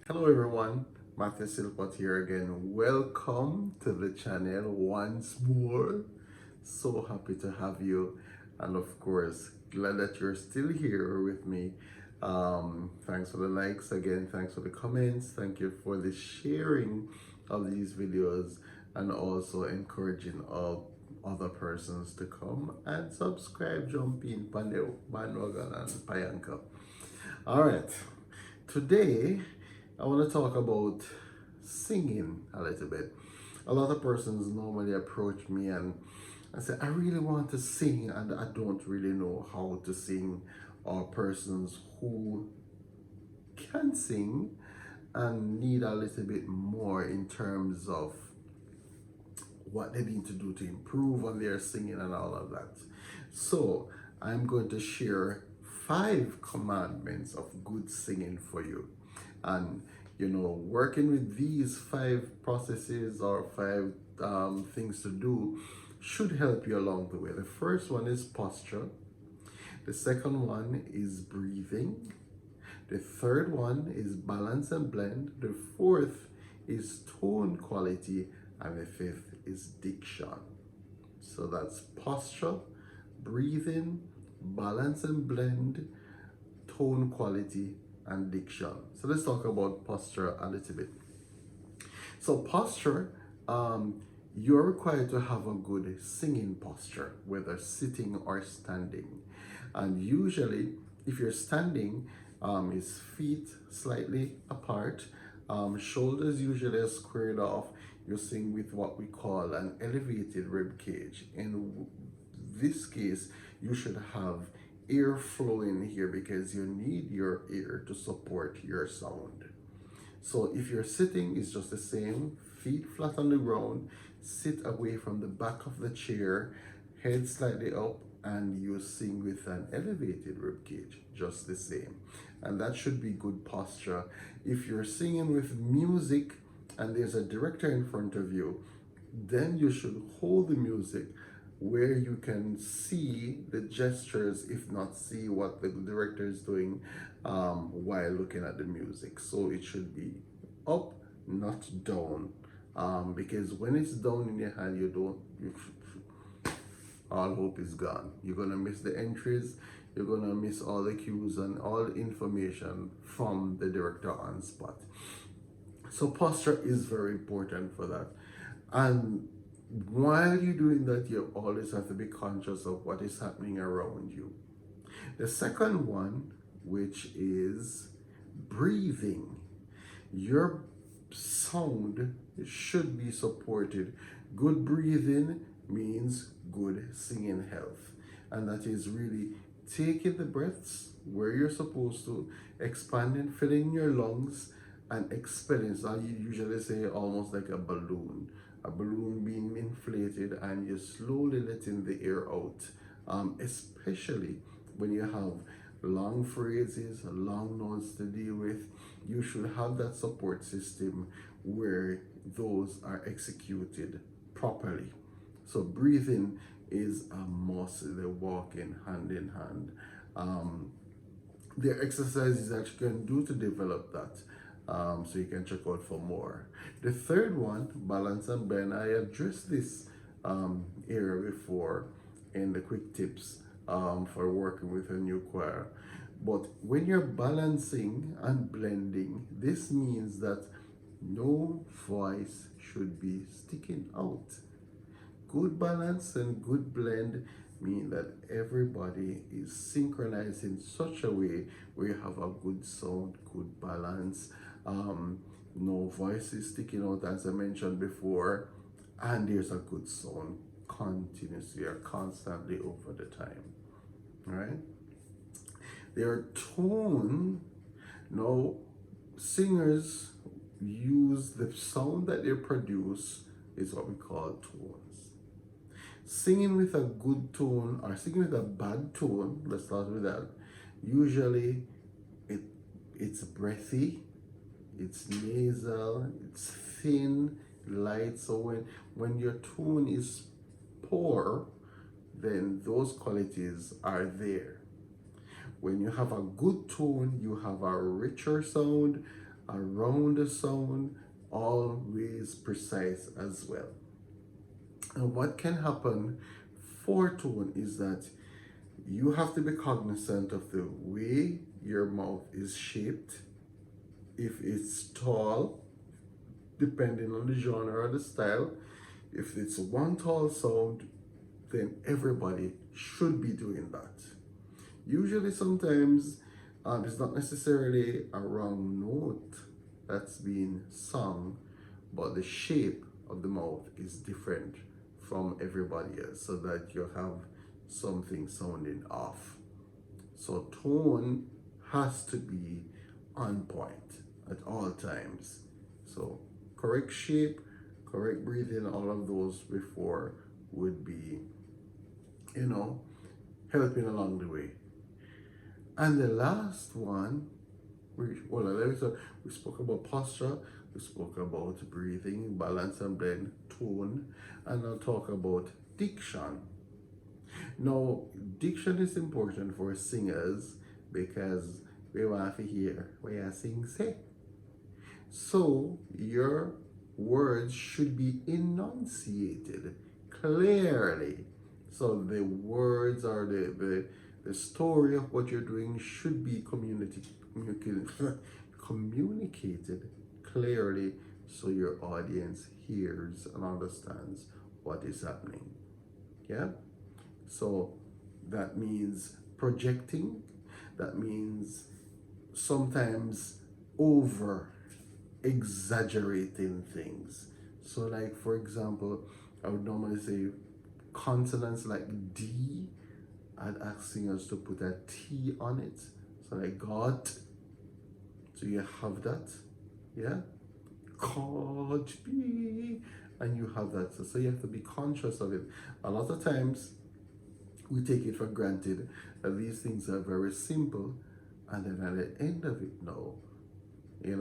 Hello everyone, Matthew Silpot here again. Welcome to the channel once more. So happy to have you, and of course, glad that you're still here with me. Thanks for the likes again, thanks for the comments, thank you for the sharing of these videos, and also encouraging all other persons to come and subscribe, jump in, bandwagon, and payanka. All right. Today, I want to talk about singing a little bit. A lot of persons normally approach me and I say, I really want to sing and I don't really know how to sing, or persons who can sing and need a little bit more in terms of what they need to do to improve on their singing and all of that. So, I'm going to share 5 commandments of good singing for you. And working with these 5 processes or 5 things to do should help you along the way. The first one is posture. The second one is breathing. The third one is balance and blend. The fourth is tone quality. And the fifth is diction. So that's posture, breathing, balance and blend, tone quality, and diction. So let's talk about posture a little bit. So posture, you're required to have a good singing posture, whether sitting or standing. And usually, if you're standing, is feet slightly apart, shoulders usually are squared off. You sing with what we call an elevated rib cage. In this case, you should have air flowing here because you need your air to support your sound. So if you're sitting, it's just the same, feet flat on the ground, sit away from the back of the chair, head slightly up, and you sing with an elevated rib cage, just the same. And that should be good posture. If you're singing with music and there's a director in front of you, then you should hold the music where you can see the gestures, if not see what the director is doing while looking at the music. So it should be up, not down, because when it's down in your hand, all hope is gone. You're gonna miss the entries, you're gonna miss all the cues and all the information from the director on spot. So posture is very important for that. And while you're doing that, you always have to be conscious of what is happening around you. The second one, which is breathing. Your sound should be supported. Good breathing means good singing health. And that is really taking the breaths where you're supposed to, expanding, filling your lungs, and expelling. So you usually say almost like a balloon being inflated, and you're slowly letting the air out, especially when you have long phrases, long notes to deal with. You should have that support system where those are executed properly. So breathing is a must. They're walking hand in hand. There are exercises that you can do to develop that. So you can check out for more. The third one, balance and bend. I addressed this area before in the quick tips for working with a new choir. But when you're balancing and blending, this means that no voice should be sticking out. Good balance and good blend mean that everybody is synchronized in such a way where you have a good sound, good balance, no voices sticking out, as I mentioned before, and there's a good sound continuously or constantly over the time. Right? Their tone. Now, singers use the sound that they produce is what we call tones. Singing with a good tone or singing with a bad tone, let's start with that. Usually it's breathy, it's nasal, it's thin, light. So when your tone is poor, then those qualities are there. When you have a good tone, you have a richer sound, around the sound, always precise as well. And what can happen for tone is that you have to be cognizant of the way your mouth is shaped. If it's tall, depending on the genre or the style, if it's one tall sound, then everybody should be doing that. Usually, sometimes it's not necessarily a wrong note that's being sung, but the shape of the mouth is different from everybody else, so that you have something sounding off. So tone has to be on point at all times. So correct shape, correct breathing, all of those before would be, helping along the way. And the last one, we spoke about posture, we spoke about breathing, balance and blend, tone, and I'll talk about diction. Now, diction is important for singers because we want to hear what you sing say. So your words should be enunciated clearly. So the words or the story of what you're doing should be communicated clearly, so your audience hears and understands what is happening. Yeah? So that means projecting, that means sometimes over exaggerating things. So, like for example, I would normally say consonants like D, I'd ask singers to put a T on it. So, like got, so you have that, yeah? Could be, and you have that. So you have to be conscious of it. A lot of times, we take it for granted that these things are very simple, and then at the end of it, no. The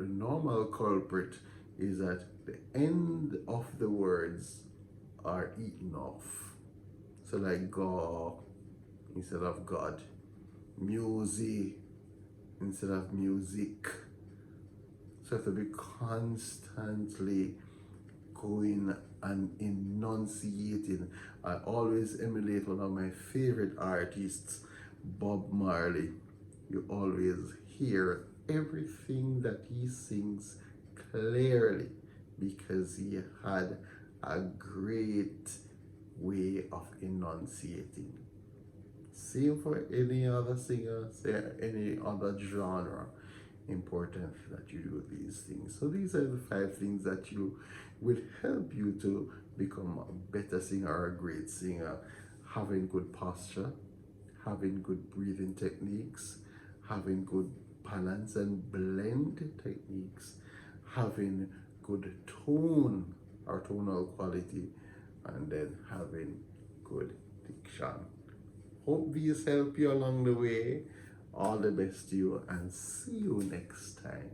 normal culprit is that the end of the words are eaten off. So like go instead of God, music instead of music. So you have to be constantly going and enunciating. I always emulate one of my favorite artists, Bob Marley. You always hear everything that he sings clearly because he had a great way of enunciating. Same for any other singer, say any other genre. Important that you do these things. So these are the 5 things that you will help you to become a better singer or a great singer. Having good posture, having good breathing techniques, having good balance and blend techniques, having good tone or tonal quality, and then having good diction. Hope these help you along the way. All the best to you, and see you next time.